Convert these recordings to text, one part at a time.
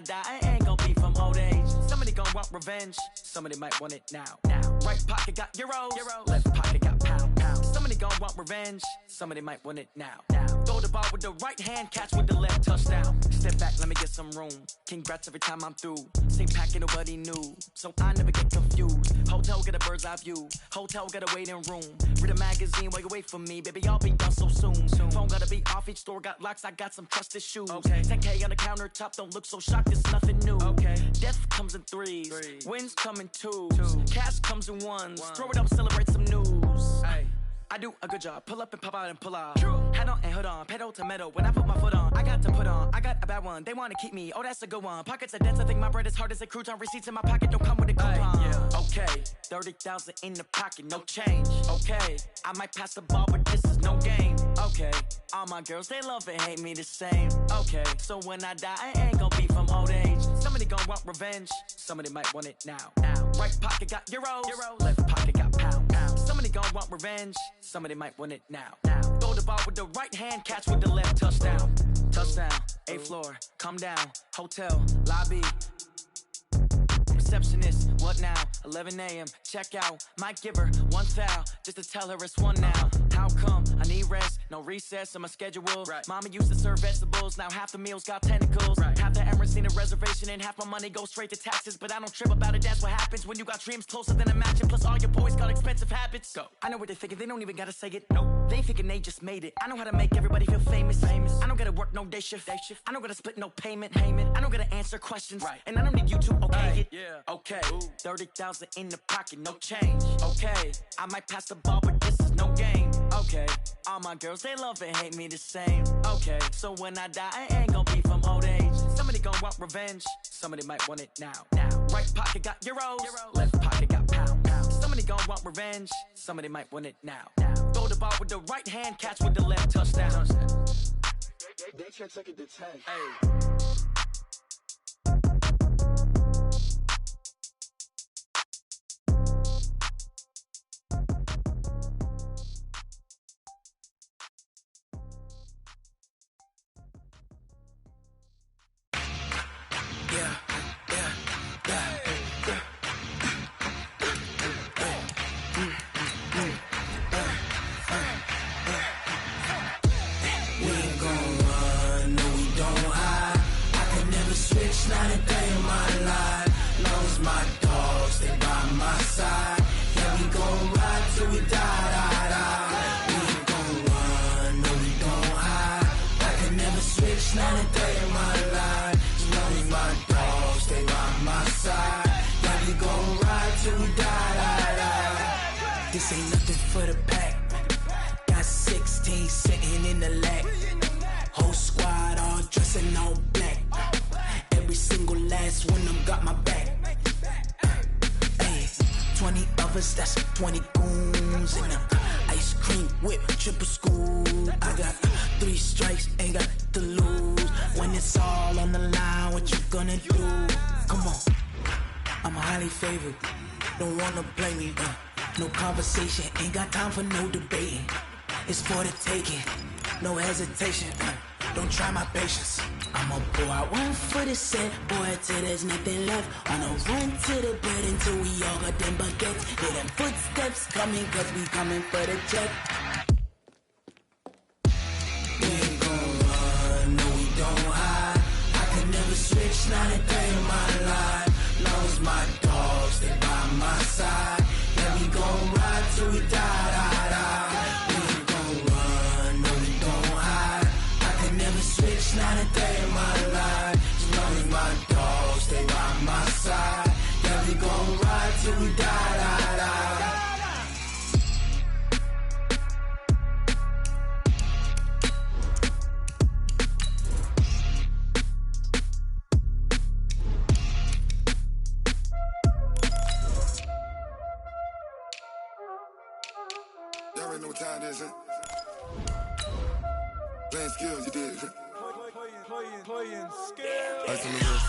die, I ain't gon' be from old age. Somebody gon' want revenge, somebody might want it now. Right pocket got euros, left pocket got pounds. Somebody gon' want revenge, somebody might want it now. Throw the ball with the right hand, catch with the left, touchdown. Step back, let me get some room. Congrats every time I'm through. Same packet, nobody knew, so I never get confused. Hotel get a bird's eye view, hotel got a waiting room. Read a magazine while you wait for me, baby, I'll be done so soon. Phone gotta be off, each store got locks, I got some trusted shoes. 10K on the countertop, don't look so shocked, it's nothing new. Death comes in threes, wins come in twos, cash comes in ones. Throw it up, celebrate some news. I do a good job, pull up and pop out and pull off. Head on and hood on, pedal to metal. When I put my foot on, I got to put on. I got a bad one, they wanna keep me, oh that's a good one. Pockets are dense, I think my bread is hard as a crouton. Receipts in my pocket don't come with a coupon. Okay, 30,000 in the pocket, no change. Okay, I might pass the ball, but this is no game. Okay, all my girls, they love and hate me the same. Okay, so when I die, I ain't gon' be from old age. Somebody gon' want revenge, somebody might want it now. Right pocket got euros, left pocket got pounds. Somebody gon' want revenge, somebody might want it now. Throw the ball with the right hand, catch with the left, touchdown. Touchdown, 8th floor, come down, hotel, lobby. Receptionist, what now? 11 a.m., check out. Might give her one foul, just to tell her it's one now. How come? I need rest, no recess on my schedule. Mama used to serve vegetables, now half the meals got tentacles. Half the Emirates need a reservation and half my money goes straight to taxes. But I don't trip about it, that's what happens when you got dreams closer than a mansion. Plus all your boys got expensive habits. Go. I know what they're thinking, they don't even gotta say it. Nope. They thinking they just made it. I know how to make everybody feel famous. I don't gotta work no day shift. I don't gotta split no payment. I don't gotta answer questions. And I don't need you to okay it. Okay, 30,000 in the pocket, no change. Okay, I might pass the ball, but this is no game. Okay, all my girls, they love and hate me the same. Okay, so when I die, I ain't gon' be from old age. Somebody gon' want revenge, somebody might want it now. Right pocket got euros, left pocket got pounds. Somebody gon' want revenge, somebody might want it now. Throw the ball with the right hand, catch with the left, touchdown. They can't take it to 10. Not a day in my life, long as my dogs, they by my side. Yeah, we gon' ride till we die. We ain't gon' run, no we don't hide. I can never switch, not a day in my life, as long as my dogs, they by my side. Yeah, we gon' ride till we die. This ain't nothing for the pack. Got 16 sitting in the lap. Whole squad all dressing all black. Every single last one of them got my back. 20 of us, that's 20 goons. And ice cream whip, triple school. I got 3 strikes, ain't got to lose. When it's all on the line, what you gonna do? Come on, I'm highly favored. Don't wanna blame me, no conversation, ain't got time for no debating. It's for the taking, no hesitation. Don't try my patience. I'ma pull out one foot and set, boy, till there's nothing left. I'ma run to the bed until we all got them baguettes. Hear them footsteps coming, cause we coming for the check. We ain't gon' run, no we don't hide. I can never switch, not a day in my life. Long as my dogs, they by my side. Yeah, we gon' ride till we die. We ain't gon' run, no we don't hide. I can never switch, not a day in my life. As long as my dogs, they by my side. Yeah, we gon' ride till we die. Y'all already know what time it is, huh? Playing skills, you did. Playing skills. Ice on the wrist,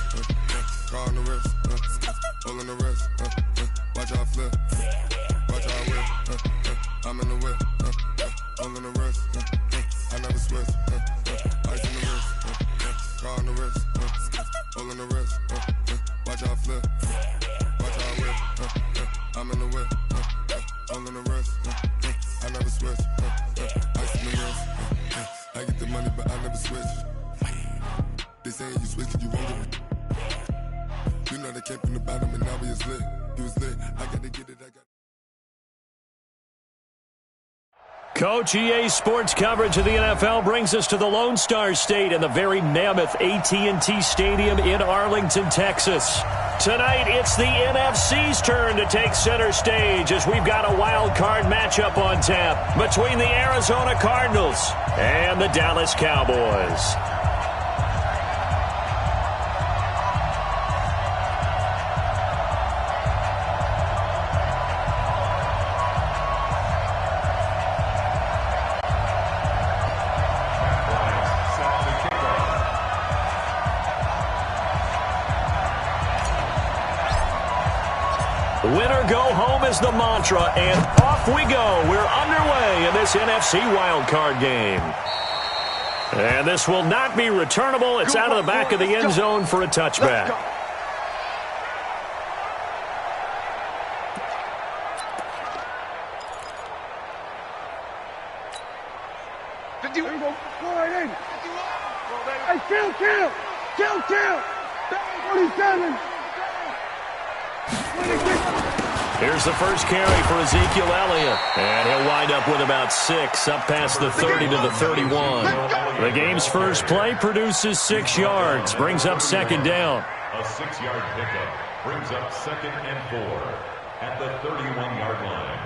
car on the wrist, hole in the wrist, watch out flip, watch out whip, I'm in the whip, hole in the wrist, I never switch, ice on the wrist, car on the wrist, hole in in the wrist, watch how I flip, watch how I whip, I'm in the whip, all in the wrist, I never switch, ice in the wrist, I get the money but I never switch. They saying you switch, you won't get it. You know they came from the bottom and now we is lit. You was lit, I gotta get it, I got. Coach, EA Sports coverage of the NFL brings us to the Lone Star State and the very mammoth AT&T Stadium in Arlington, Texas. Tonight, it's the NFC's turn to take center stage as we've got a wild card matchup on tap between the Arizona Cardinals and the Dallas Cowboys. Winner go home is the mantra, and off we go. We're underway in this NFC wildcard game. And this will not be returnable. It's out of the back of the end zone for a touchback. Hey, kill! 47! Here's the first carry for Ezekiel Elliott. And he'll wind up with about 6, up past the 30 to the 31. The game's first play produces 6 yards, brings up second down. A 6-yard pickup brings up 2nd and 4 at the 31-yard line.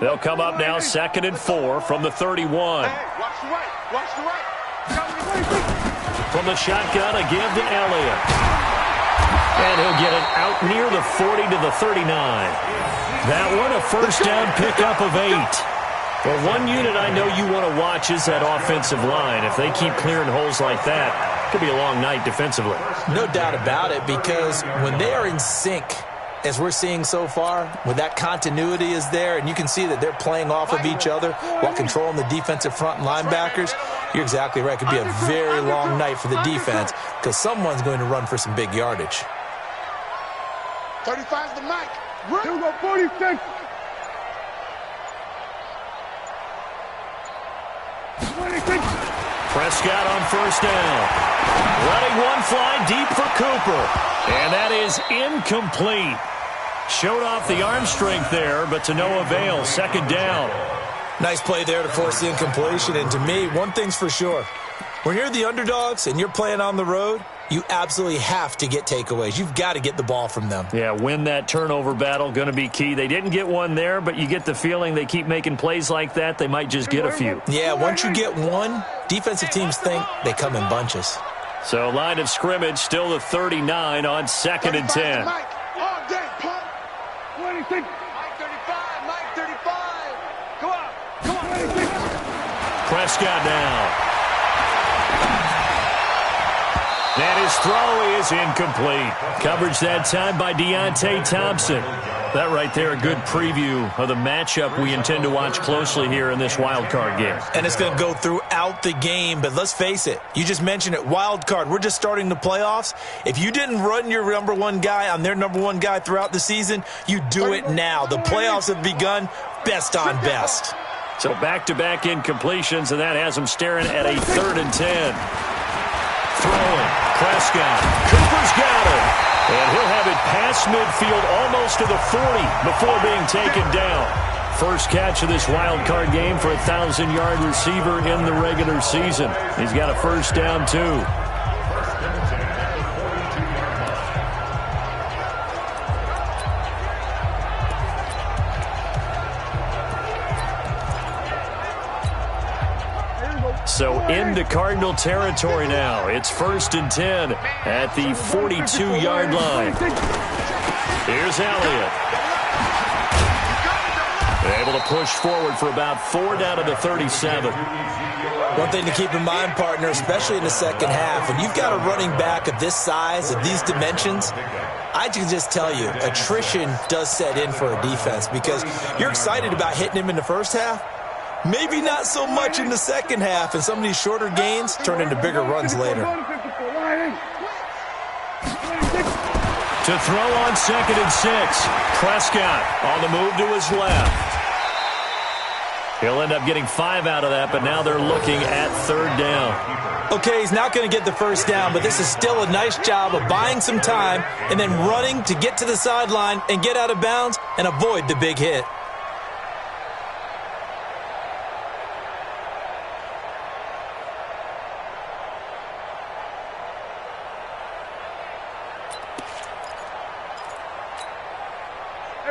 They'll come up now 2nd and 4 from the 31. Hey, watch the right. From the shotgun, a give to Elliott. And he'll get it out near the 40 to the 39. That one, a first down pickup of 8. Well, one unit I know you want to watch is that offensive line. If they keep clearing holes like that, it could be a long night defensively. No doubt about it, because when they are in sync, as we're seeing so far, when that continuity is there, and you can see that they're playing off of each other while controlling the defensive front and linebackers, you're exactly right. It could be a very long night for the defense because someone's going to run for some big yardage. 35's the mic. Here we go, 46. Prescott on first down. Letting one fly deep for Cooper. And that is incomplete. Showed off the arm strength there, but to no avail. Second down. Nice play there to force the incompletion. And to me, one thing's for sure. When you're the underdogs and you're playing on the road, you absolutely have to get takeaways. You've got to get the ball from them. Yeah, win that turnover battle, going to be key. They didn't get one there, but you get the feeling they keep making plays like that, they might just get a few. Yeah, once you get one, defensive teams think they come in bunches. So line of scrimmage still the 39 on 2nd and 10. Mike, all day, pump. 26. Mike 35. Come on. 26. Prescott now. And his throw is incomplete. Coverage that time by Deontay Thompson. That right there, a good preview of the matchup we intend to watch closely here in this wild card game. And it's going to go throughout the game, but let's face it. You just mentioned it, wild card. We're just starting the playoffs. If you didn't run your number one guy on their number one guy throughout the season, you do it now. The playoffs have begun, best on best. So back-to-back incompletions, and that has them staring at a 3rd and 10. Throwing, Prescott. Cooper's got it. And he'll have it past midfield almost to the 40 before being taken down. First catch of this wild card game for a 1,000-yard receiver in the regular season. He's got a first down, too. So into Cardinal territory now. It's 1st and 10 at the 42-yard line. Here's Elliott. Able to push forward for about 4 down to the 37. One thing to keep in mind, partner, especially in the second half, when you've got a running back of this size, of these dimensions, I can just tell you, attrition does set in for a defense because you're excited about hitting him in the first half. Maybe not so much in the second half, and some of these shorter gains turn into bigger runs later. To throw on 2nd and 6. Prescott on the move to his left. He'll end up getting 5 out of that, but now they're looking at 3rd down. Okay, he's not going to get the first down, but this is still a nice job of buying some time and then running to get to the sideline and get out of bounds and avoid the big hit.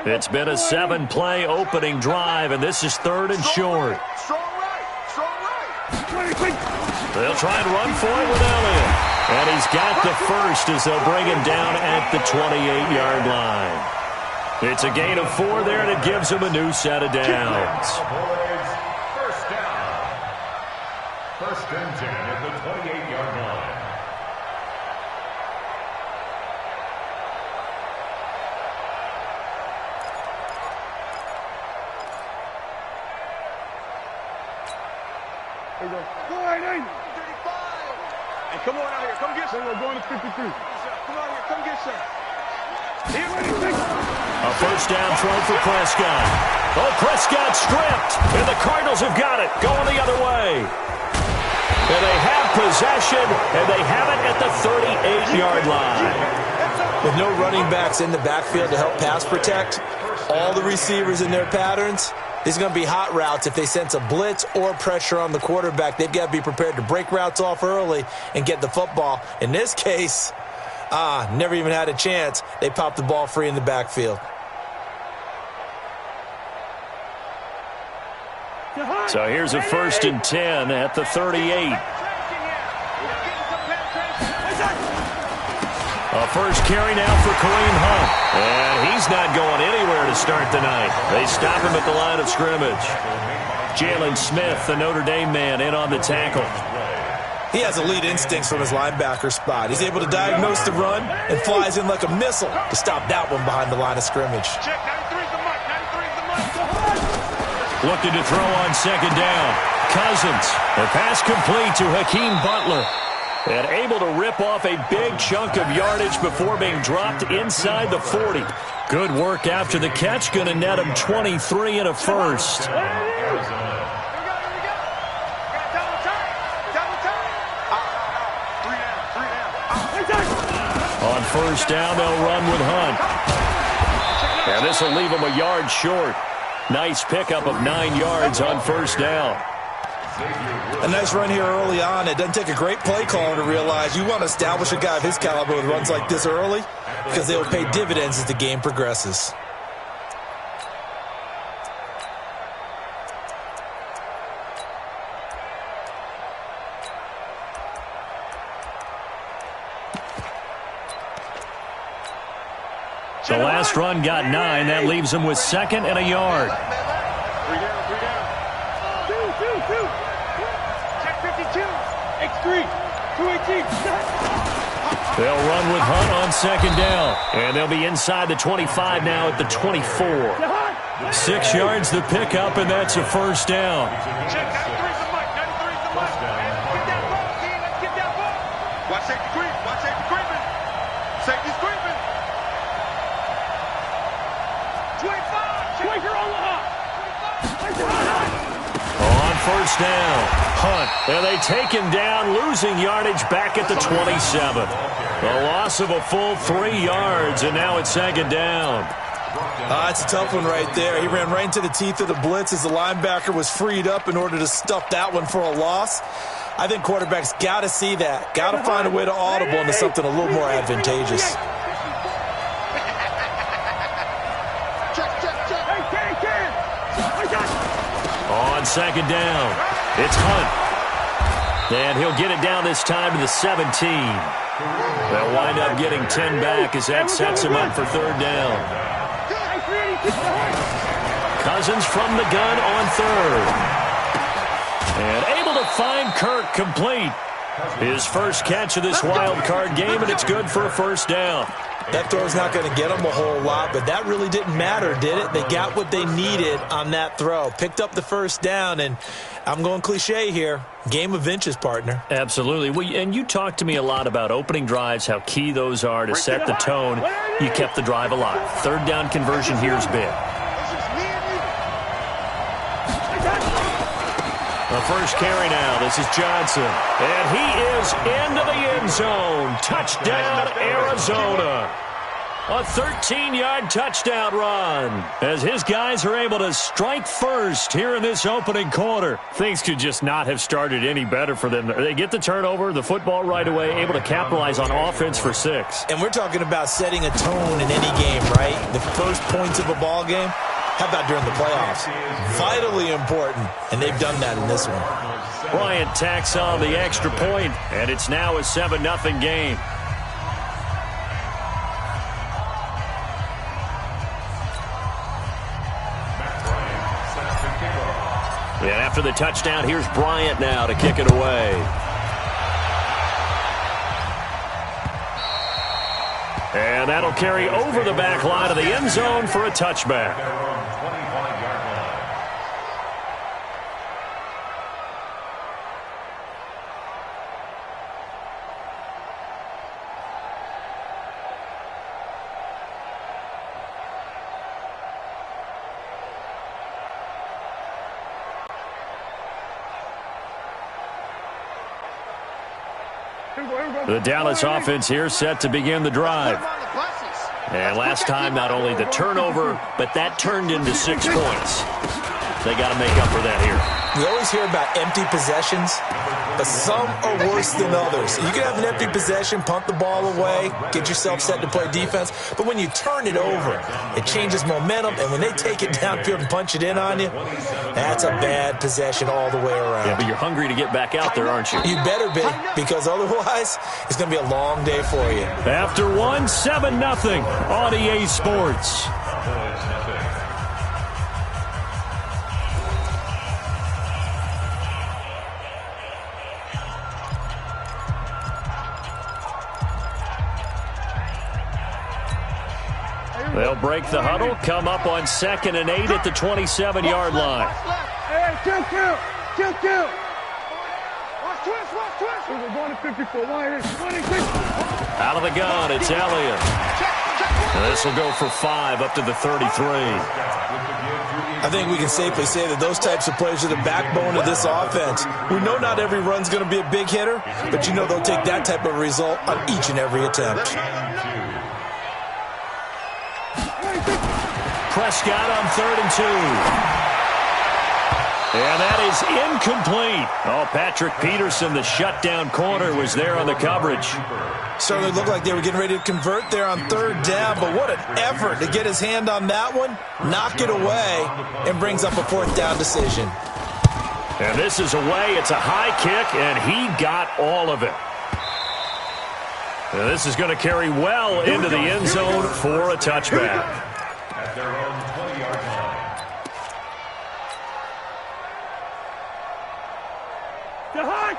It's been a 7-play opening drive, and this is 3rd and short. They'll try and run for it with Elliott. And he's got the first as they'll bring him down at the 28-yard line. It's a gain of 4 there, and it gives him a new set of downs. First down. 1st and 10 at the 28-yard line. There you go. Go right in. 35. And come on out here. Come get some. We're going to 53. Come on here. Come get some. A first down throw for Prescott. Oh, Prescott stripped. And the Cardinals have got it. Going the other way. And they have possession, and they have it at the 38-yard line. With no running backs in the backfield to help pass protect, all the receivers in their patterns, these are going to be hot routes. If they sense a blitz or pressure on the quarterback, they've got to be prepared to break routes off early and get the football. In this case, never even had a chance. They popped the ball free in the backfield. So here's a 1st and 10 at the 38. A first carry now for Kareem Hunt. And he's not going anywhere to start the night. They stop him at the line of scrimmage. Jalen Smith, the Notre Dame man, in on the tackle. He has elite instincts from his linebacker spot. He's able to diagnose the run and flies in like a missile to stop that one behind the line of scrimmage. Looking to throw on 2nd down. Cousins. The pass complete to Hakeem Butler. And able to rip off a big chunk of yardage before being dropped inside the 40. Good work after the catch. Going to net him 23 and a first. On 1st down, they'll run with Hunt. And this will leave him a yard short. Nice pickup of 9 yards on 1st down. A nice run here early on. It doesn't take a great play caller to realize you want to establish a guy of his caliber with runs like this early because they will pay dividends as the game progresses. The last run got 9. That leaves him with 2nd and a yard. 3 down, 3 down. 2. Check 52. X3. 218. They'll run with Hunt on 2nd down. And they'll be inside the 25 now at the 24. 6 yards the pickup, and that's a 1st down. Check 93's the mic. 93's the mic. Get that ball, King. Let's get that ball. Watch safety creep. Watch safety creeping. Safety's creeping. 25. Quaker on the hop. On 1st down, Hunt. And they take him down, losing yardage back at the 27. A loss of a full 3 yards, and now it's 2nd down. That's a tough one right there. He ran right into the teeth of the blitz as the linebacker was freed up in order to stuff that one for a loss. I think quarterbacks got to see that. Got to find a way to audible into something a little more advantageous. On 2nd down, it's Hunt. And he'll get it down this time to the 17. They'll wind up getting 10 back as that sets him up for third down. Cousins from the gun on third. And able to find Kirk complete. His first catch of this wild card game, and it's good for a first down. That throw's not going to get them a whole lot, but that really didn't matter, did it? They got what they needed on that throw. Picked up the first down, and I'm going cliche here. Game of inches, partner. Absolutely. Well, and you talked to me a lot about opening drives, how key those are to set the tone. You kept the drive alive. Third down conversion here is big. The first carry now. This is Johnson. And he is into the end zone. Touchdown, Arizona. A 13-yard touchdown run as his guys are able to strike first here in this opening quarter. Things could just not have started any better for them. They get the turnover, the football right away, able to capitalize on offense for 6. And we're talking about setting a tone in any game, right? The first points of a ball game. How about during the playoffs? Vitally important, and they've done that in this one. Bryant tacks on the extra point, and it's now a 7-0 game. And after the touchdown, here's Bryant now to kick it away. And that'll carry over the back line of the end zone for a touchback. The Dallas offense here set to begin the drive. And last time, not only the turnover, but that turned into 6 points. They got to make up for that here. We always hear about empty possessions, but some are worse than others. You can have an empty possession, punt the ball away, get yourself set to play defense, but when you turn it over, it changes momentum, and when they take it downfield and punch it in on you, that's a bad possession all the way around. Yeah, but you're hungry to get back out there, aren't you? You better be, because otherwise, it's going to be a long day for you. After 7-0 on EA Sports. They'll break the huddle, come up on 2nd and 8 at the 27-yard line. Hey, kill. Watch twist. We're going to 54. Out of the gun, it's Elliott. And this will go for 5 up to the 33. I think we can safely say that those types of plays are the backbone of this offense. We know not every run's going to be a big hitter, but you know they'll take that type of result on each and every attempt. Prescott on 3rd and 2. And that is incomplete. Oh, Patrick Peterson, the shutdown corner, was there on the coverage. Certainly looked like they were getting ready to convert there on 3rd down, but what an effort to get his hand on that one, knock it away, and brings up a 4th down decision. And this is away. It's a high kick, and he got all of it. And this is going to carry well into the end zone for a touchback. At their own 20-yard line.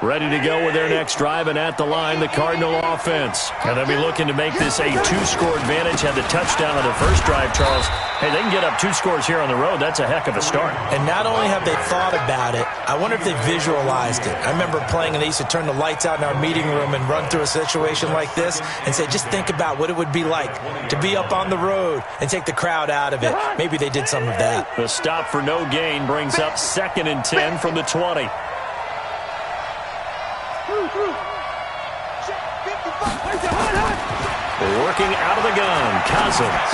Ready to go with their next drive, and at the line, the Cardinal offense. And they'll be looking to make this a 2-score advantage. Had the touchdown on their first drive, Charles. Hey, they can get up 2 scores here on the road. That's a heck of a start. And not only have they thought about it, I wonder if they visualized it. I remember playing, and they used to turn the lights out in our meeting room and run through a situation like this and say, just think about what it would be like to be up on the road and take the crowd out of it. Maybe they did some of that. The stop for no gain brings up 2nd and 10 from the 20. Working out of the gun, Cousins.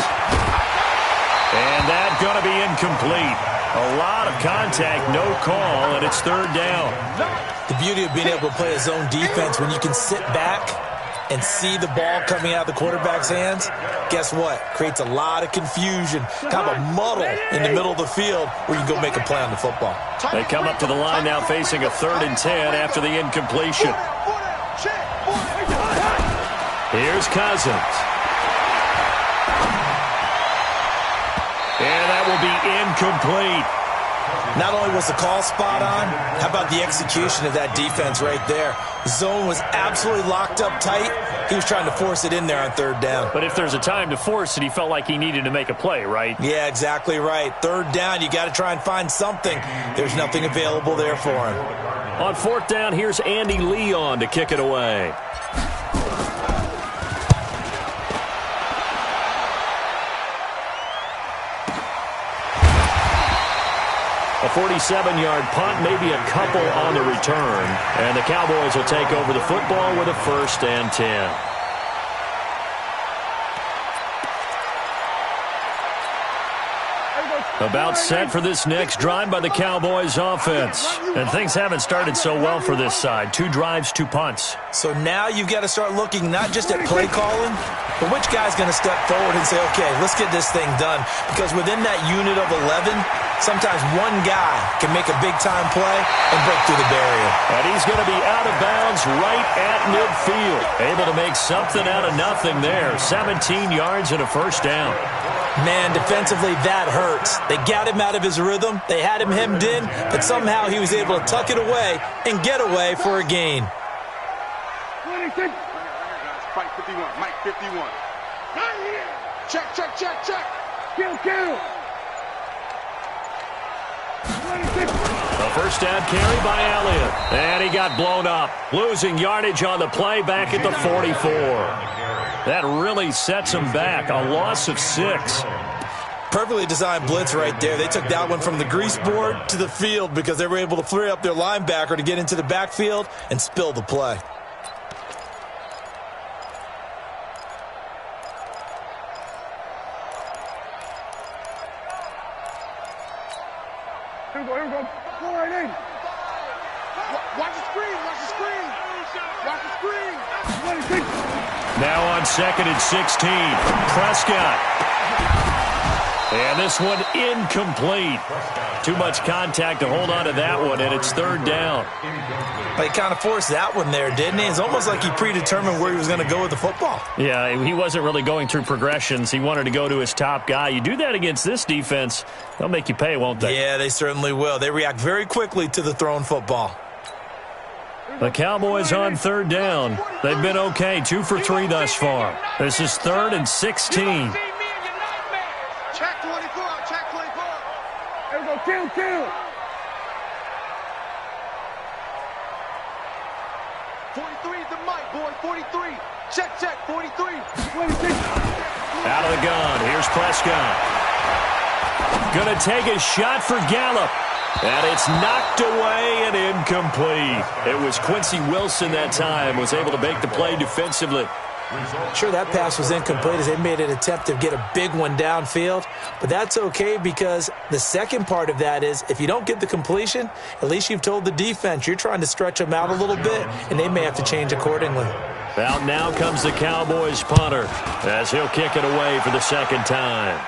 And that's going to be incomplete. A lot of contact, no call, and it's 3rd down. The beauty of being able to play a zone defense when you can sit back and see the ball coming out of the quarterback's hands, guess what? Creates a lot of confusion, kind of a muddle in the middle of the field where you can go make a play on the football. They come up to the line now facing a 3rd and 10 after the incompletion. Here's Cousins. And that will be incomplete. Not only was the call spot on, how about the execution of that defense right there? The zone was absolutely locked up tight. He was trying to force it in there on third down. But if there's a time to force it, he felt like he needed to make a play, right? Yeah, exactly right. Third down, you got to try and find something. There's nothing available there for him. On fourth down, here's Andy Leon to kick it away. A 47-yard punt, maybe a couple on the return. And the Cowboys will take over the football with a 1st and 10. About set for this next drive by the Cowboys offense. And things haven't started so well for this side. 2 drives, 2 punts. So now you've got to start looking not just at play calling, but which guy's going to step forward and say, okay, let's get this thing done. Because within that unit of 11, sometimes one guy can make a big-time play and break through the barrier. And he's going to be out of bounds right at midfield. Able to make something out of nothing there. 17 yards and a 1st down. Man, defensively, that hurts. They got him out of his rhythm. They had him hemmed in, but somehow he was able to tuck it away and get away for a gain. 26. Mike 51. Mike 51. Check, check, check, check. Kill, kill. 26. A 1st down carry by Elliott. And he got blown up. Losing yardage on the play back at the 44. That really sets him back. A loss of 6. Perfectly designed blitz right there. They took that one from the grease board to the field because they were able to free up their linebacker to get into the backfield and spill the play. Here we go. Go right in. Watch the screen, watch the screen. Watch the screen. 26. Now on 2nd and 16, Prescott. And this one incomplete. Too much contact to hold on to that one, and it's 3rd down. He kind of forced that one there, didn't he? It's almost like he predetermined where he was going to go with the football. Yeah, he wasn't really going through progressions. He wanted to go to his top guy. You do that against this defense, they'll make you pay, won't they? Yeah, they certainly will. They react very quickly to the thrown football. The Cowboys on 3rd down. They've been okay, 2 for 3 thus far. This is 3rd and 16. Check 24, check 24. Here we go, kill. 43 is the mic, boy, 43. Check, 43. 26. Out of the gun, here's Prescott. Gonna take a shot for Gallup. And it's knocked away and incomplete. It was Quincy Wilson that time, was able to make the play defensively. Sure, that pass was incomplete as they made an attempt to get a big one downfield. But that's okay because the second part of that is if you don't get the completion, at least you've told the defense you're trying to stretch them out a little bit, and they may have to change accordingly. Out now comes the Cowboys punter as he'll kick it away for the 2nd time.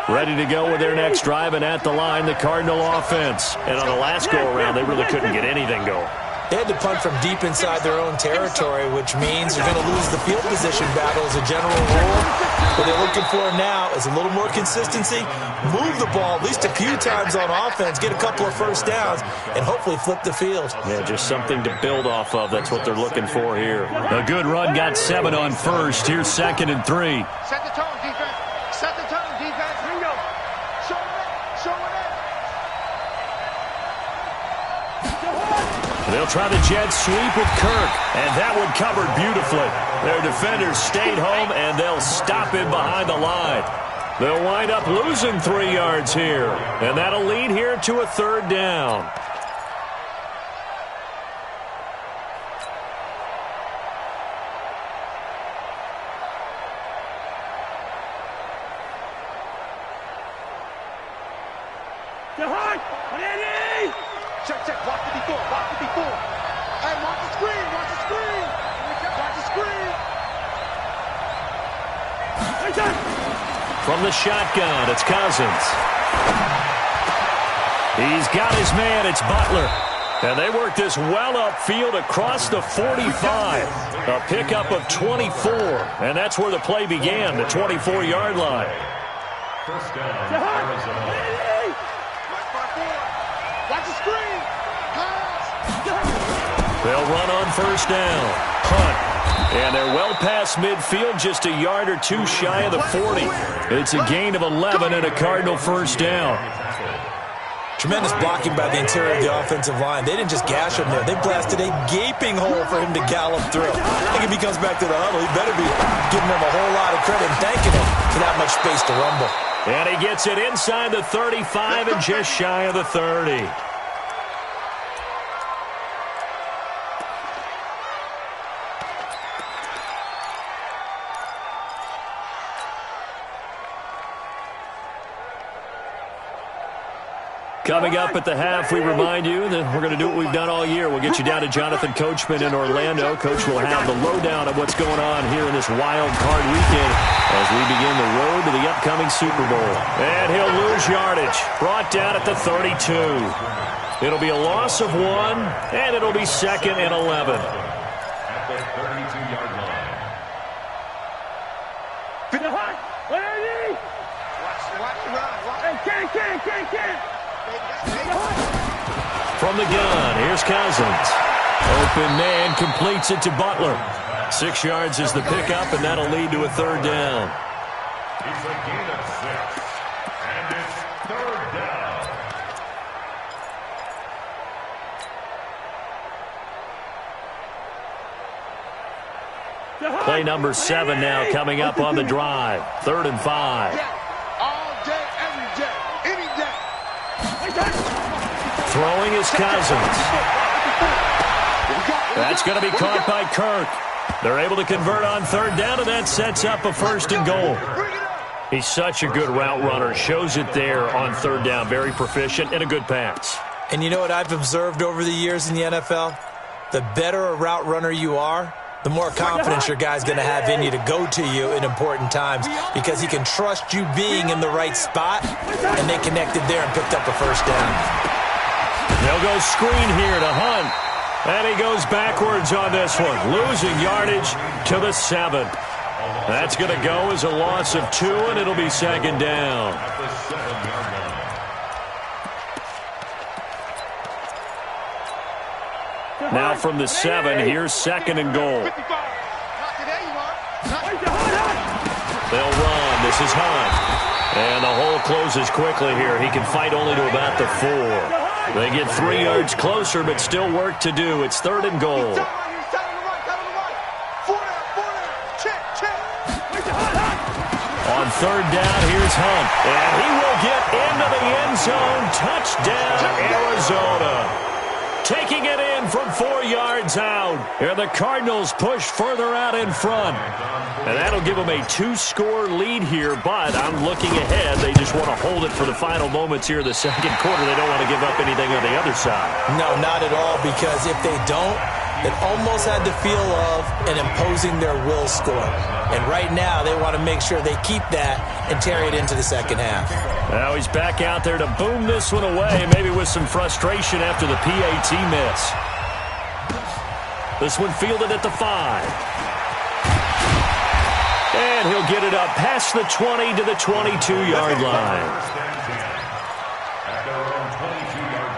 Ready to go with their next drive, and at the line, the Cardinal offense. And on the last go-around, they really couldn't get anything going. They had to punt from deep inside their own territory, which means they're going to lose the field position battle as a general rule. What they're looking for now is a little more consistency, move the ball at least a few times on offense, get a couple of 1st downs, and hopefully flip the field. Yeah, just something to build off of. That's what they're looking for here. A good run got 7 on 1st. Here's 2nd and 3. Set the tone, defense. Set the tone, defense. Here we go. Show it up. They'll try the jet sweep with Kirk, and that one covered beautifully. Their defenders stayed home, and they'll stop him behind the line. They'll wind up losing 3 yards here, and that'll lead here to a 3rd down. Check, check. Watch it before. Watch it before. Hey, watch the screen. Watch the screen. Watch the screen. From the shotgun, it's Cousins. He's got his man. It's Butler. And they work this well upfield across the 45. A pickup of 24. And that's where the play began, the 24-yard line. First down, Arizona. Watch the screen. They'll run on first down. Hunt. And they're well past midfield, just a yard or two shy of the 40. It's a gain of 11 and a Cardinal first down. Tremendous blocking by the interior of the offensive line. They didn't just gash him there. They blasted a gaping hole for him to gallop through. I think if he comes back to the huddle, he better be giving him a whole lot of credit and thanking him for that much space to rumble. And he gets it inside the 35 and just shy of the 30. Coming up at the half, we remind you that we're going to do what we've done all year. We'll get you down to Jonathan Coachman in Orlando. Coach will have the lowdown of what's going on here in this wild card weekend as we begin the road to the upcoming Super Bowl. And he'll lose yardage. Brought down at the 32. It'll be a loss of 1, and it'll be 2nd and 11. At the 32-yard line. From the gun, here's Cousins. Open man completes it to Butler. 6 yards is the pickup, and that'll lead to a third down. It's a gain of 6, and it's third down. Play number 7 now coming up on the drive. 3rd and 5. All day, every day, any day. Throwing is Cousins. That's going to be caught by Kirk. They're able to convert on third down, and that sets up a 1st and goal. He's such a good route runner. Shows it there on third down. Very proficient and a good pass. And you know what I've observed over the years in the NFL? The better a route runner you are, the more confidence your guy's going to have in you to go to you in important times because he can trust you being in the right spot, and they connected there and picked up a 1st down. They'll go screen here to Hunt. And he goes backwards on this one, losing yardage to the 7. That's going to go as a loss of 2, and it'll be 2nd down. At the 7-yard line. Now from the 7, here's 2nd and goal. They'll run. This is Hunt. And the hole closes quickly here. He can fight only to about the 4. They get 3 yards closer, but still work to do. It's 3rd and goal. On third down, here's Hunt. And he will get into the end zone. Touchdown, Arizona. Taking it in from 4 yards out. And the Cardinals push further out in front. And that'll give them a 2-score lead here, but I'm looking ahead. They just want to hold it for the final moments here in the second quarter. They don't want to give up anything on the other side. No, not at all, because if they don't, it almost had the feel of an imposing their will score. And right now, they want to make sure they keep that and carry it into the second half. Now he's back out there to boom this one away, maybe with some frustration after the PAT miss. This one fielded at the 5. And he'll get it up past the 20 to the 22-yard line. At their own 22-yard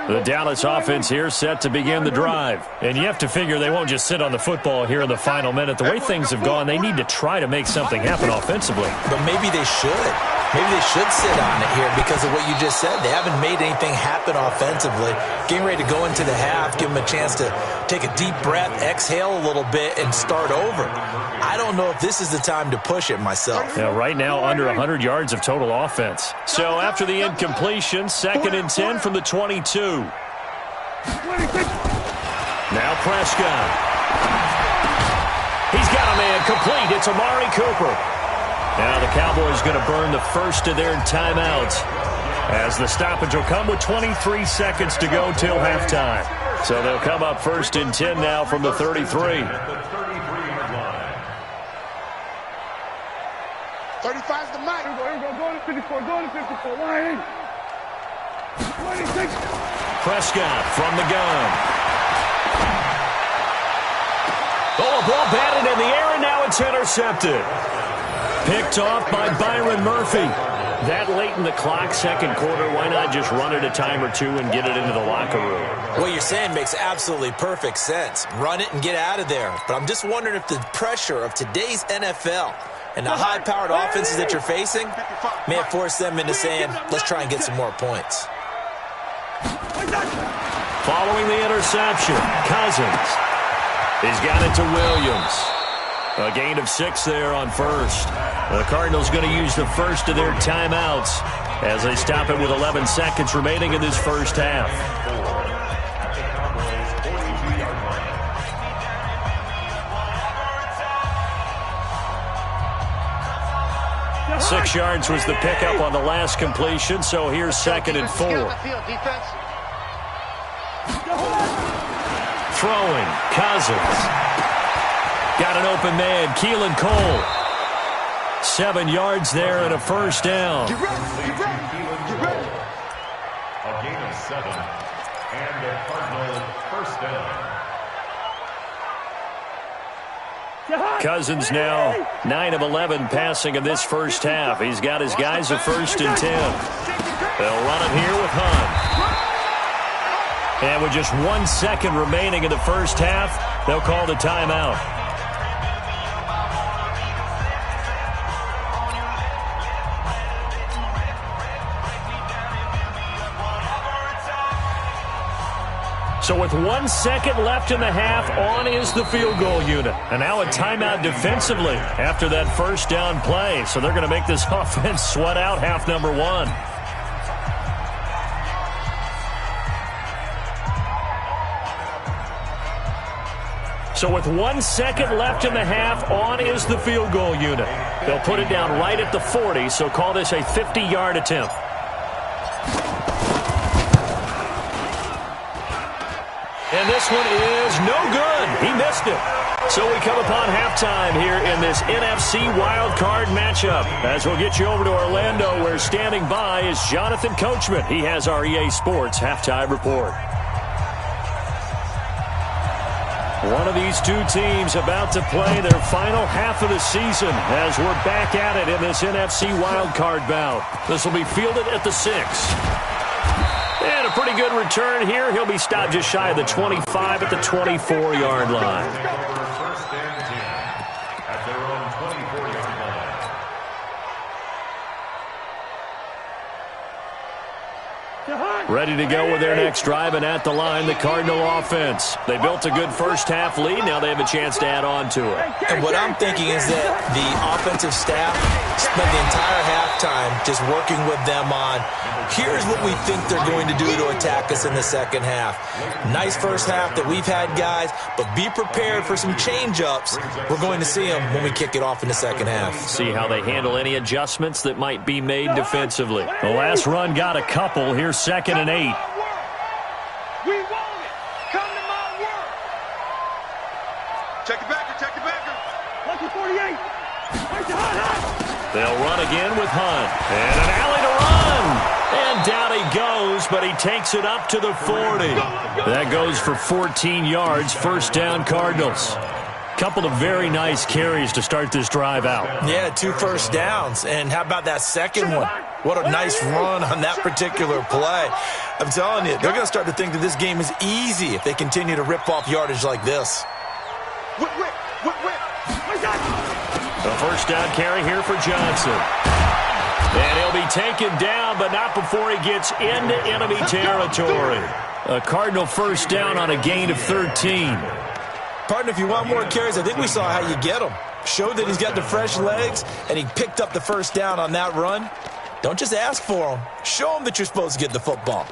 line. The Dallas offense here set to begin the drive. And you have to figure they won't just sit on the football here in the final minute. The way things have gone, they need to try to make something happen offensively. But maybe they should. Maybe they should sit on it here because of what you just said. They haven't made anything happen offensively. Getting ready to go into the half, give them a chance to take a deep breath, exhale a little bit, and start over. I don't know if this is the time to push it myself. Yeah, right now under 100 yards of total offense. So after the incompletion, 2nd and 10 from the 22. Now Prescott. He's got a man complete. It's Amari Cooper. Now the Cowboys going to burn the first of their timeouts, as the stoppage will come with 23 seconds to go till halftime. So they'll come up 1st and 10 now from the 33. 35's the mic. Here we go. Go to 54. Go to 54. 26. Prescott from the gun. Oh, a ball batted in the air, and now it's intercepted. Picked off by Byron Murphy. That late in the clock, second quarter, why not just run it a time or two and get it into the locker room? What you're saying makes absolutely perfect sense. Run it and get out of there. But I'm just wondering if the pressure of today's NFL and the high-powered offenses that you're facing may have forced them into saying, let's try and get some more points. Following the interception, Cousins. He's got it to Williams. A gain of 6 there on first. The Cardinals going to use the first of their timeouts as they stop it with 11 seconds remaining in this first half. 6 yards was the pickup on the last completion, so here's 2nd and 4. Throwing, Cousins. Got an open man, Keelan Cole. 7 yards there and a first down. Get ready. A gain of 7, and the Cardinals first down. Cousins now 9 of 11 passing in this first half. He's got his guys at 1st and 10. They'll run it here with Hunt. And with just 1 second remaining in the first half, they'll call the timeout. So with 1 second left in the half, on is the field goal unit. And now a timeout defensively after that first down play. So they're going to make this offense sweat out half number 1. So with 1 second left in the half, on is the field goal unit. They'll put it down right at the 40, so call this a 50-yard attempt. And this one is no good. He missed it. So we come upon halftime here in this NFC wildcard matchup. As we'll get you over to Orlando, where standing by is Jonathan Coachman. He has our EA Sports halftime report. One of these two teams about to play their final half of the season as we're back at it in this NFC wildcard bout. This will be fielded at the 6. And a pretty good return here. He'll be stopped just shy of the 25 at the 24-yard line. First and 10 at their own 24-yard line. Ready to go with their next drive, and at the line, the Cardinal offense. They built a good first-half lead. Now they have a chance to add on to it. And what I'm thinking is that the offensive staff spent the entire halftime just working with them on, here's what we think they're going to do to attack us in the second half. Nice first half that we've had, guys, but be prepared for some change-ups. We're going to see them when we kick it off in the second half. See how they handle any adjustments that might be made defensively. The last run got a couple. Here's 2nd and 8. We want it. Come to my work. Check it backer. Lucky 48. They'll run again with Hunt. And an alley to run. And down he goes, but he takes it up to the 40. That goes for 14 yards. First down, Cardinals. Couple of very nice carries to start this drive out. Yeah, 2 first downs. And how about that second one? What a nice run on that particular play. I'm telling you, they're going to start to think that this game is easy if they continue to rip off yardage like this. Whip. The first down carry here for Johnson. And he'll be taken down, but not before he gets into enemy territory. A Cardinal first down on a gain of 13. Partner, if you want more carries, I think we saw how you get them. Showed that he's got the fresh legs, and he picked up the first down on that run. Don't just ask for them. Show them that you're supposed to get the football.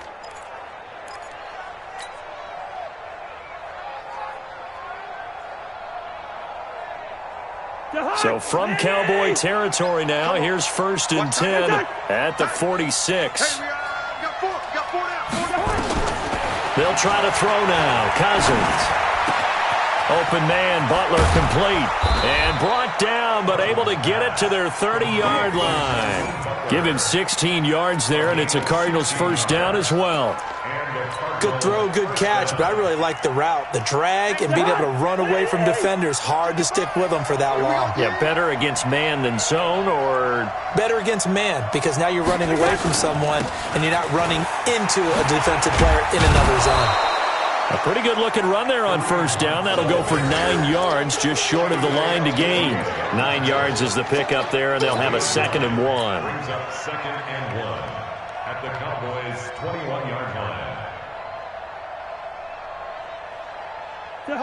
So from Cowboy territory now, here's 1st and 10 at the 46. They'll try to throw now. Cousins. Open man, Butler complete. And brought down, but able to get it to their 30-yard line. Give him 16 yards there, and it's a Cardinals first down as well. Good throw, good catch, but I really like the route. The drag and being able to run away from defenders. Hard to stick with them for that long. Yeah, better against man than zone, or? Better against man, because now you're running away from someone, and you're not running into a defensive player in another zone. A pretty good-looking run there on first down. That'll go for 9 yards, just short of the line to gain. 9 yards is the pickup there, and they'll have a 2nd and 1. Brings up 2nd and 1 at the Cowboys' 21-yard line.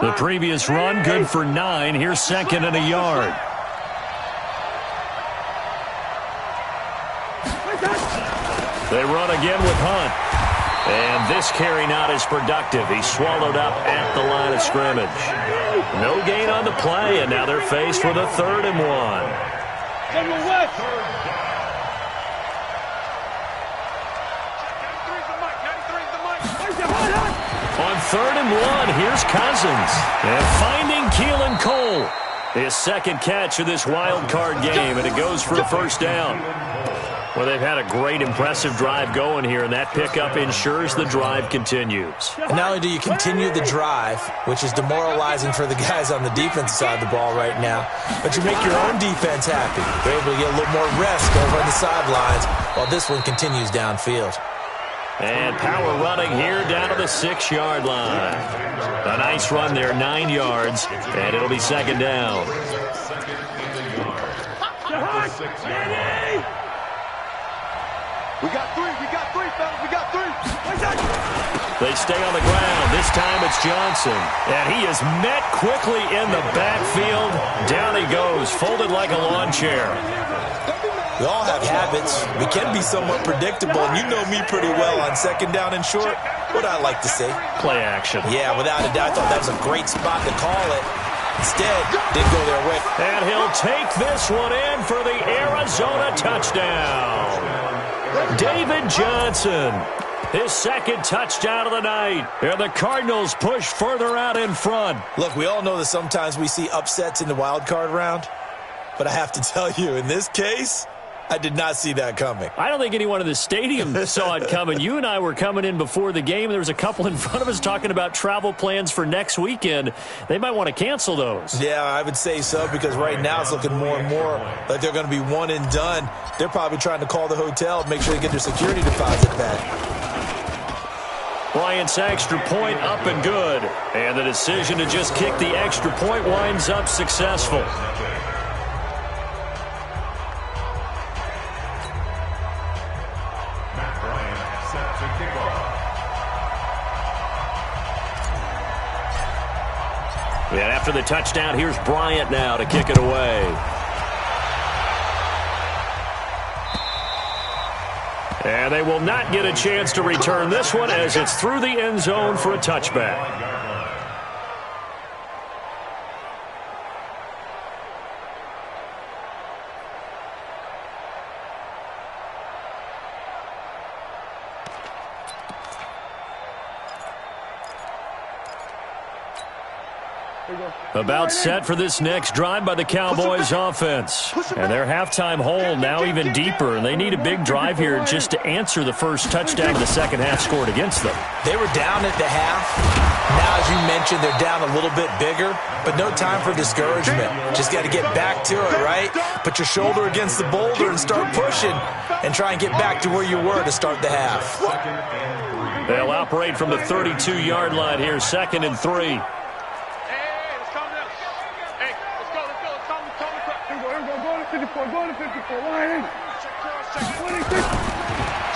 The previous run, good for 9. Here's 2nd and a yard. They run again with Hunt. And this carry not as productive. He's swallowed up at the line of scrimmage. No gain on the play, and now they're faced with a 3rd and 1. On 3rd and 1, here's Cousins. And finding Keelan Cole. His 2nd catch of this wild card game, and it goes for a first down. Well, they've had a great, impressive drive going here, and that pickup ensures the drive continues. And not only do you continue the drive, which is demoralizing for the guys on the defensive side of the ball right now, but you make your own defense happy. They're able to get a little more rest over on the sidelines while this one continues downfield. And power running here down to the 6-yard line. A nice run there, 9 yards, and it'll be 2nd down. We got 3, fellas, we got 3. They stay on the ground. This time it's Johnson. And he is met quickly in the backfield. Down he goes, folded like a lawn chair. We all have habits. We can be somewhat predictable, and you know me pretty well on 2nd down and short. What I like to say? Play action. Yeah, without a doubt. I thought that was a great spot to call it. Instead, didn't go their way. And he'll take this one in for the Arizona touchdown. David Johnson, his 2nd touchdown of the night. And the Cardinals push further out in front. Look, we all know that sometimes we see upsets in the wild card round. But I have to tell you, in this case, I did not see that coming. I don't think anyone in the stadium saw it coming. You and I were coming in before the game. There was a couple in front of us talking about travel plans for next weekend. They might want to cancel those. Yeah, I would say so, because right now it's looking more and more like they're going to be one and done. They're probably trying to call the hotel and make sure they get their security deposit back. Bryant's extra point up and good. And the decision to just kick the extra point winds up successful. And after the touchdown, here's Bryant now to kick it away. And they will not get a chance to return this one as it's through the end zone for a touchback. About set for this next drive by the Cowboys offense. And their halftime hole now even deeper, and they need a big drive here just to answer the first touchdown the second half scored against them. They were down at the half. Now, as you mentioned, they're down a little bit bigger, but no time for discouragement. Just got to get back to it, right? Put your shoulder against the boulder and start pushing and try and get back to where you were to start the half. They'll operate from the 32-yard line here, 2nd and 3.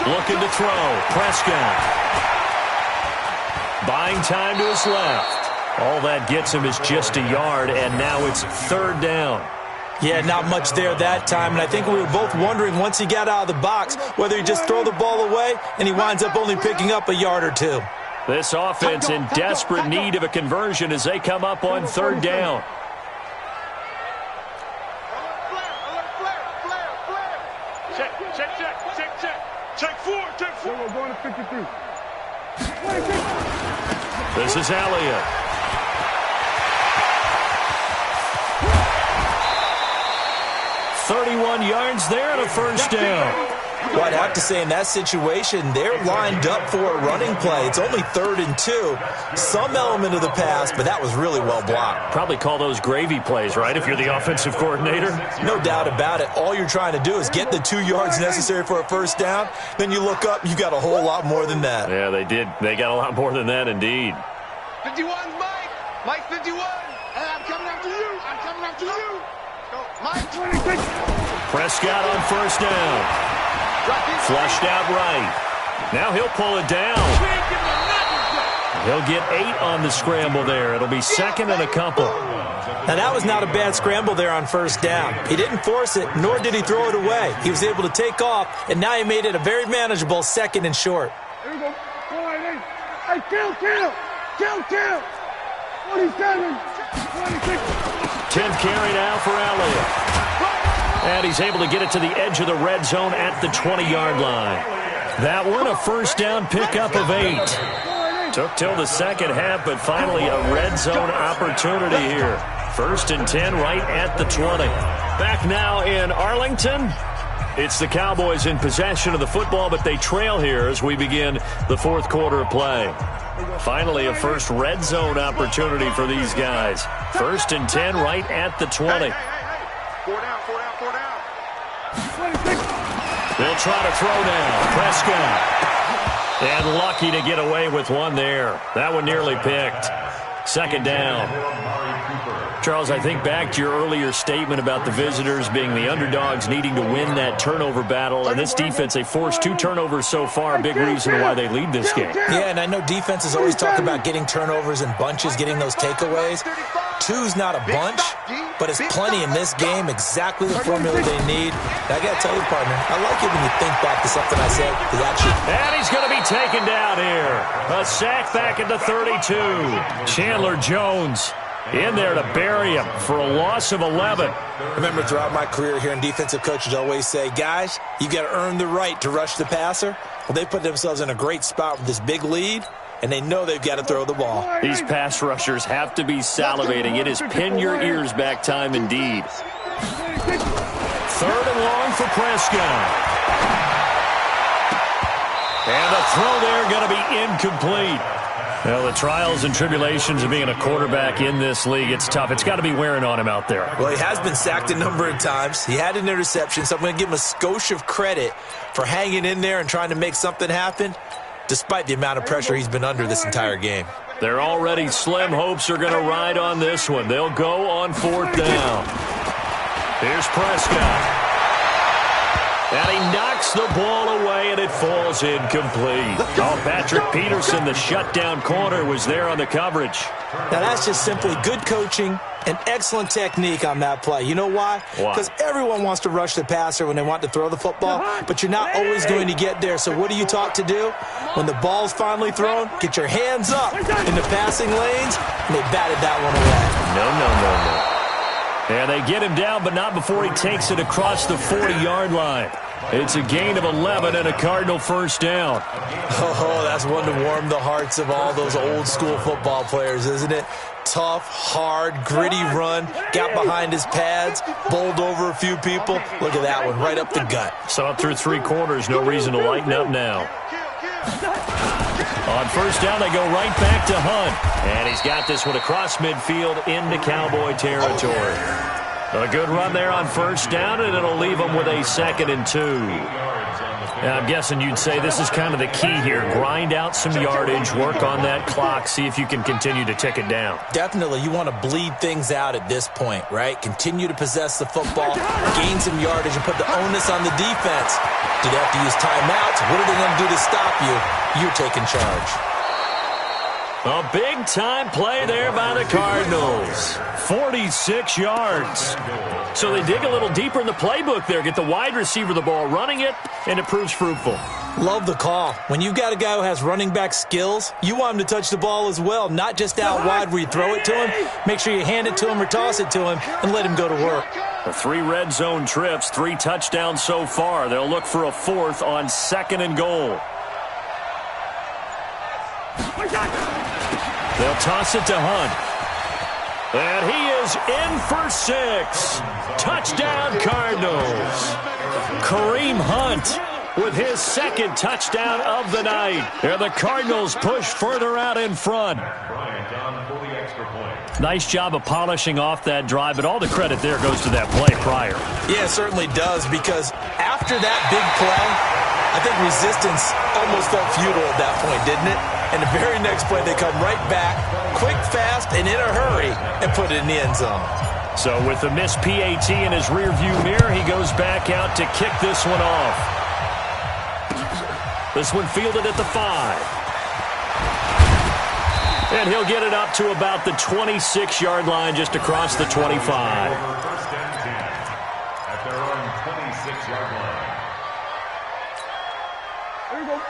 Looking to throw. Prescott. Buying time to his left. All that gets him is just a yard, and now it's 3rd down. Yeah, not much there that time, and I think we were both wondering once he got out of the box whether he'd just throw the ball away, and he winds up only picking up a yard or two. This offense in desperate need of a conversion as they come up on 3rd down. Check. Check four. We're going to 53. This is Elliott. "31 yards there and a first down." Well, I'd have to say in that situation, they're lined up for a running play. It's only 3rd and 2. Some element of the pass, but that was really well blocked. Probably call those gravy plays, right, if you're the offensive coordinator? No doubt about it. All you're trying to do is get the 2 yards necessary for a first down. Then you look up, you got a whole lot more than that. Yeah, they did. They got a lot more than that, indeed. 51's Mike. Mike 51. Hey, I'm coming after you. Go, Mike 26. Prescott on first down. Flushed out right. Now he'll pull it down. He'll get 8 on the scramble there. It'll be 2nd and a couple. Now, that was not a bad scramble there on first down. He didn't force it, nor did he throw it away. He was able to take off, and now he made it a very manageable 2nd and short. Here we go. Hey, kill. 27. 26. 10th carry now for Elliott. And he's able to get it to the edge of the red zone at the 20-yard line. That one, a first down pickup of 8. Took till the second half, but finally a red zone opportunity here. 1st and 10 right at the 20. Back now in Arlington. It's the Cowboys in possession of the football, but they trail here as we begin the 4th quarter of play. Finally, a first red zone opportunity for these guys. 1st and 10 right at the 20. Four down. They'll try to throw now. Prescott. And lucky to get away with one there. That one nearly picked. 2nd down. Charles, I think back to your earlier statement about the visitors being the underdogs needing to win that turnover battle. And this defense, they forced 2 turnovers so far, a big reason why they lead this game. Yeah, and I know defenses always talk about getting turnovers in bunches, getting those takeaways. 2's not a bunch, but it's plenty in this game, exactly the formula they need. And I got to tell you, partner, I like it when you think back to something I said. And he's going to be taken down here. A sack back at the 32. Chandler Jones in there to bury him for a loss of 11. Remember, throughout my career here in defensive coaches always say, guys, you got to earn the right to rush the passer. Well, they put themselves in a great spot with this big lead, and they know they've got to throw the ball. These pass rushers have to be salivating. It is pin your ears back time indeed. 3rd and long for Prescott. And the throw there going to be incomplete. Well, the trials and tribulations of being a quarterback in this league, it's tough. It's got to be wearing on him out there. Well, he has been sacked a number of times. He had an interception, so I'm going to give him a skosh of credit for hanging in there and trying to make something happen, despite the amount of pressure he's been under this entire game. Their already slim hopes are going to ride on this one. They'll go on 4th down. Here's Prescott. And he knocks the ball away, and it falls incomplete. Oh, Patrick Peterson, the shutdown corner, was there on the coverage. Now, that's just simply good coaching and excellent technique on that play. You know why? Because everyone wants to rush the passer when they want to throw the football, but you're not always going to get there. So what are you taught to do? When the ball's finally thrown, get your hands up in the passing lanes, and they batted that one away. No. And they get him down, but not before he takes it across the 40-yard line. It's a gain of 11 and a Cardinal first down. Oh, that's one to warm the hearts of all those old-school football players, isn't it? Tough, hard, gritty run, got behind his pads, bowled over a few people. Look at that one, right up the gut. So up through 3 quarters, no reason to lighten up now. On first down, they go right back to Hunt. And he's got this one across midfield into Cowboy territory. A good run there on first down, and it'll leave them with a 2nd and 2. Now, I'm guessing you'd say this is kind of the key here. Grind out some yardage, work on that clock, see if you can continue to tick it down. Definitely. You want to bleed things out at this point, right? Continue to possess the football, gain some yardage, and put the onus on the defense. Do they have to use timeouts? What are they going to do to stop you? You're taking charge. A big-time play there by the Cardinals. 46 yards. So they dig a little deeper in the playbook there, get the wide receiver the ball, running it, and it proves fruitful. Love the call. When you got a guy who has running back skills, you want him to touch the ball as well, not just out wide where you throw it to him. Make sure you hand it to him or toss it to him and let him go to work. 3 red zone trips, 3 touchdowns so far. They'll look for a 4th on 2nd and goal. They'll toss it to Hunt. And he is in for 6. Touchdown, Cardinals. Kareem Hunt with his 2nd touchdown of the night. And the Cardinals push further out in front. Nice job of polishing off that drive, but all the credit there goes to that play prior. Yeah, it certainly does, because after that big play, I think resistance almost felt futile at that point, didn't it? And the very next play, they come right back, quick, fast, and in a hurry, and put it in the end zone. So with the missed PAT in his rearview mirror, he goes back out to kick this one off. This one fielded at the 5. And he'll get it up to about the 26-yard line, just across the 25. First and 10 at their own 26-yard line.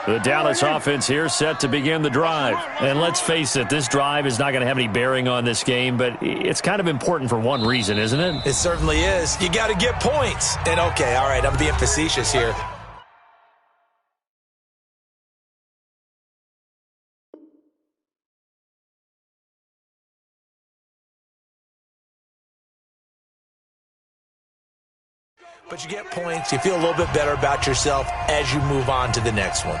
The Dallas offense here set to begin the drive. And let's face it, this drive is not going to have any bearing on this game, but it's kind of important for one reason, isn't it? It certainly is. You got to get points. And okay, all right, I'm being facetious here. But you get points, you feel a little bit better about yourself as you move on to the next one.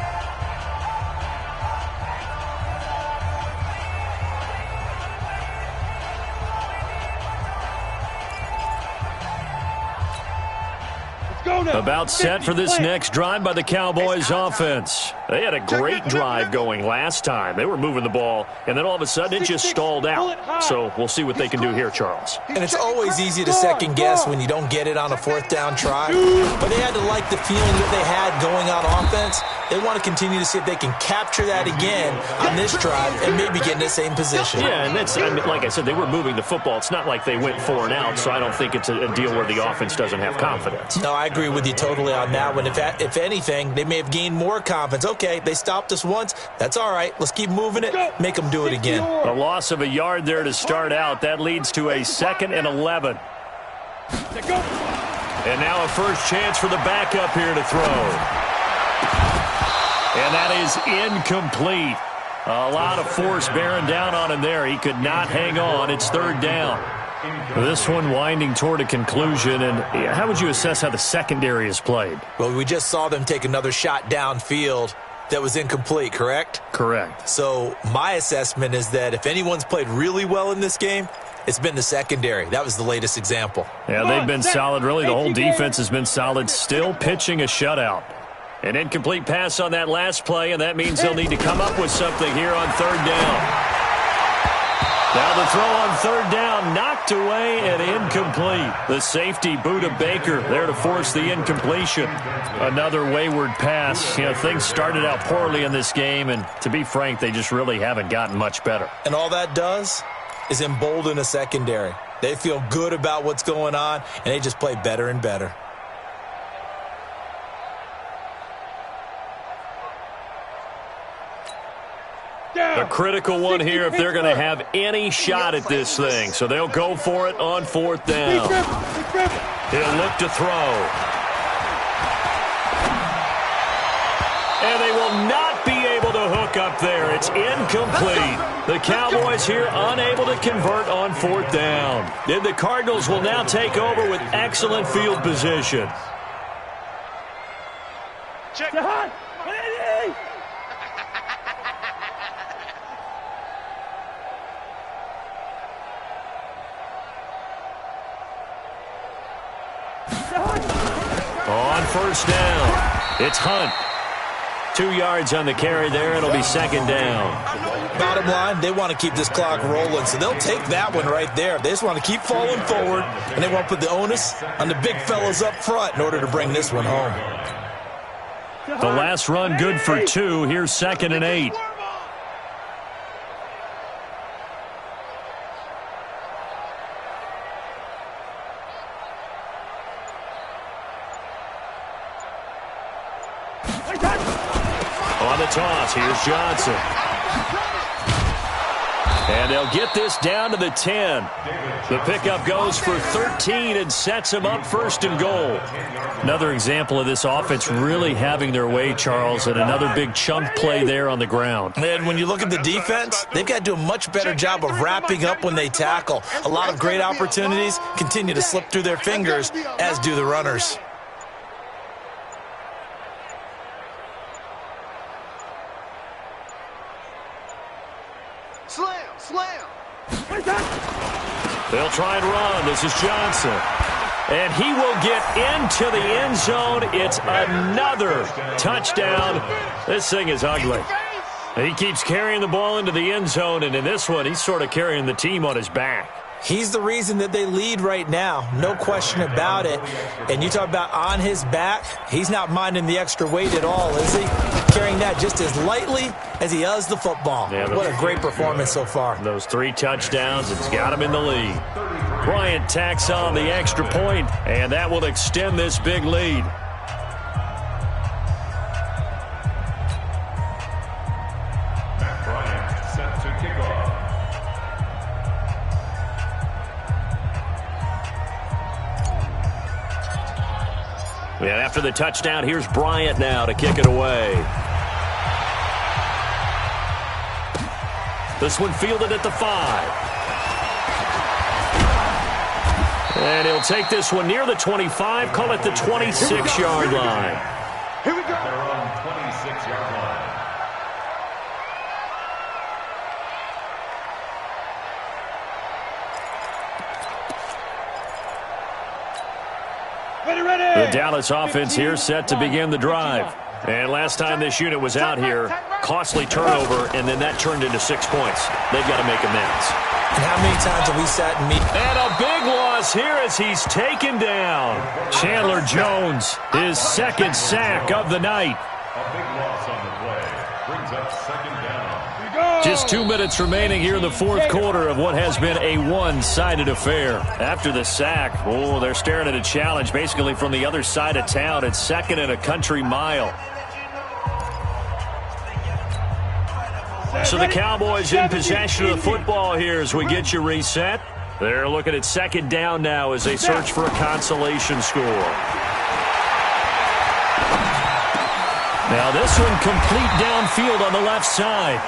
About set for this next drive by the Cowboys offense. They had a great drive going last time. They were moving the ball, and then all of a sudden it just stalled out. So we'll see what they can do here, Charles. And it's always easy to second guess when you don't get it on a 4th down try. But they had to like the feeling that they had going on offense. They want to continue to see if they can capture that again on this drive and maybe get in the same position. Yeah, and that's, I mean, like I said, they were moving the football. It's not like they went 4 and out, so I don't think it's a deal where the offense doesn't have confidence. No, I agree with you totally on that one. If anything, they may have gained more confidence. Okay, they stopped us once. That's all right. Let's keep moving it. Make them do it again. A loss of a yard there to start out. That leads to a 2nd and 11. And now a first chance for the backup here to throw. And that is incomplete. A lot of force bearing down on him there. He could not hang on. It's 3rd down. This one winding toward a conclusion. And how would you assess how the secondary is played? Well, we just saw them take another shot downfield that was incomplete, correct? Correct. So my assessment is that if anyone's played really well in this game, it's been the secondary. That was the latest example. Yeah, they've been solid. Really, the whole defense has been solid. Still pitching a shutout. An incomplete pass on that last play, and that means they'll need to come up with something here on 3rd down. Now the throw on 3rd down, knocked away and incomplete. The safety, Buda Baker, there to force the incompletion. Another wayward pass. You know, things started out poorly in this game, and to be frank, they just really haven't gotten much better. And all that does is embolden a secondary. They feel good about what's going on, and they just play better and better. A critical one here if they're going to have any shot at this thing. So they'll go for it on 4th down. He'll look to throw. And they will not be able to hook up there. It's incomplete. The Cowboys here unable to convert on 4th down. Then the Cardinals will now take over with excellent field position. Check. On 1st down, it's Hunt. 2 yards on the carry there. It'll be 2nd down. Bottom line, they want to keep this clock rolling, so they'll take that one right there. They just want to keep falling forward, and they want to put the onus on the big fellas up front in order to bring this one home. The last run good for 2. Here's 2nd and 8. On the toss, here's Johnson. And they'll get this down to the 10. The pickup goes for 13 and sets him up 1st and goal. Another example of this offense really having their way, Charles, and another big chunk play there on the ground. And when you look at the defense, they've got to do a much better job of wrapping up when they tackle. A lot of great opportunities continue to slip through their fingers, as do the runners. Slam! They'll try and run. This is Johnson. And he will get into the end zone. It's another touchdown. This thing is ugly. He keeps carrying the ball into the end zone, and in this one, he's sort of carrying the team on his back. He's the reason that they lead right now, no question about it. And you talk about on his back, he's not minding the extra weight at all, is he? Carrying that just as lightly as he does the football. Yeah, what a great performance so far. Those 3 touchdowns, it's got him in the lead. Bryant tacks on the extra point, and that will extend this big lead. Matt Bryant set to kick off. And after the touchdown, here's Bryant now to kick it away. This one fielded at the 5. And he'll take this one near the 25, call it the 26-yard line. Here we go. They're on 26-yard line. The Dallas offense here set to begin the drive. And last time this unit was out here, costly turnover, and then that turned into 6 points. They've got to make amends. And how many times have we sat and And a big loss here as he's taken down. Chandler Jones, his 2nd sack of the night. A big loss on the play. Brings up 2nd down. Just 2 minutes remaining here in the 4th quarter of what has been a one-sided affair. After the sack, they're staring at a challenge basically from the other side of town. It's 2nd and a country mile. So the Cowboys in possession of the football here as we get you reset. They're looking at 2nd down now as they search for a consolation score. Now this one complete downfield on the left side.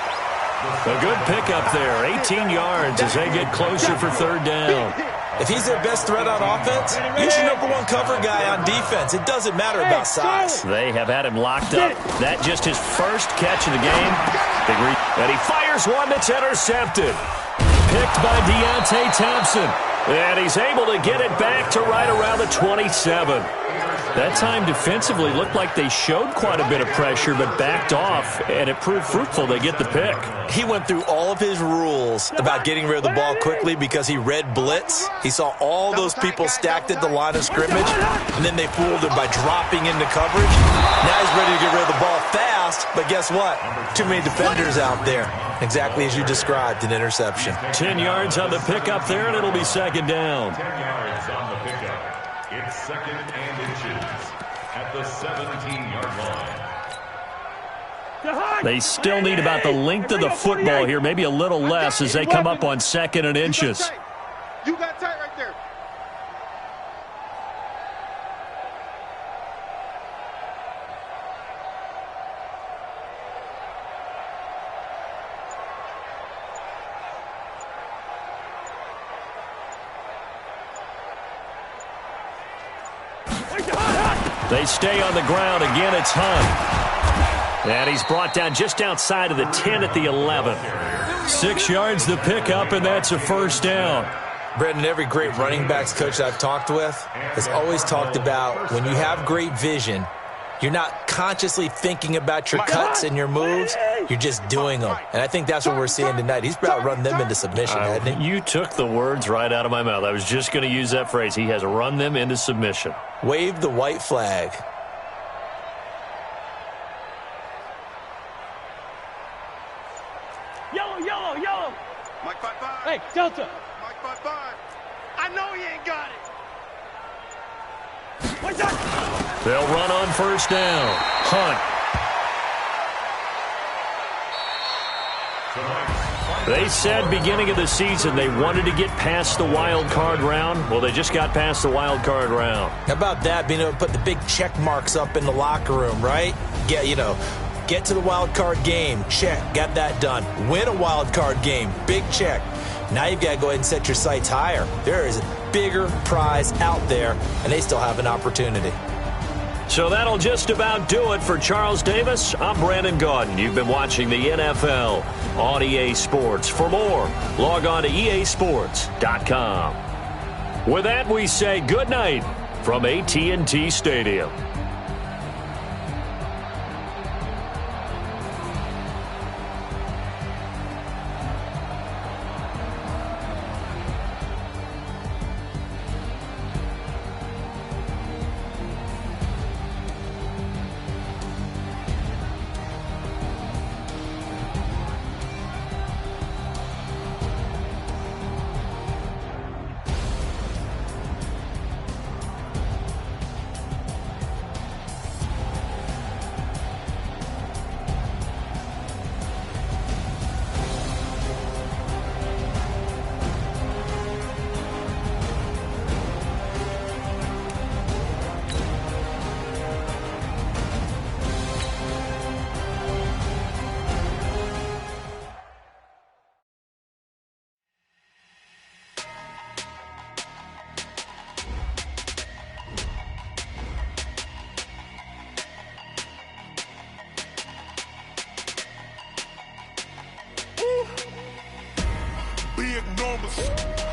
A good pickup there, 18 yards as they get closer for 3rd down. If he's their best threat on offense, he's your #1 cover guy on defense. It doesn't matter about size. They have had him locked up. That just his first catch of the game. And he fires one that's intercepted. Picked by Deontay Thompson. And he's able to get it back to right around the 27. That time defensively looked like they showed quite a bit of pressure but backed off, and it proved fruitful. They get the pick. He went through all of his rules about getting rid of the ball quickly because he read blitz. He saw all those people stacked at the line of scrimmage, and then they fooled him by dropping into coverage. Now he's ready to get rid of the ball fast, but guess what? Too many defenders out there. Exactly as you described, an interception. 10 yards on the pickup there, and it'll be 2nd down. 10 yards on the pickup. It's 2nd and inches at the 17-yard line. They still need about the length of the football here, maybe a little less as they come up on 2nd and inches. You got tight right there. They stay on the ground. Again, it's Hunt. And he's brought down just outside of the 10 at the 11. 6 yards the pickup, and that's a 1st down. Brendan, every great running backs coach I've talked with has always talked about when you have great vision, you're not consciously thinking about your cuts and your moves. You're just doing them. And I think that's what we're seeing tonight. He's about run them into submission, hasn't he? You took the words right out of my mouth. I was just going to use that phrase. He has run them into submission. Wave the white flag. Yellow, yellow, yellow. Mike 5-5. Hey, Delta. Mike 5-5. I know he ain't got it. What's that? They'll run on 1st down. Hunt. Tonight's They said beginning of the season they wanted to get past the wild card round. Well, they just got past the wild card round. How about that, being able to put the big check marks up in the locker room, right? Get to the wild card game, check, got that done. Win a wild card game, big check. Now you've got to go ahead and set your sights higher. There is a bigger prize out there, and they still have an opportunity. So that'll just about do it for Charles Davis. I'm Brandon Gaudin. You've been watching the NFL on EA Sports. For more, log on to easports.com. With that, we say good night from AT&T Stadium. Big numbers.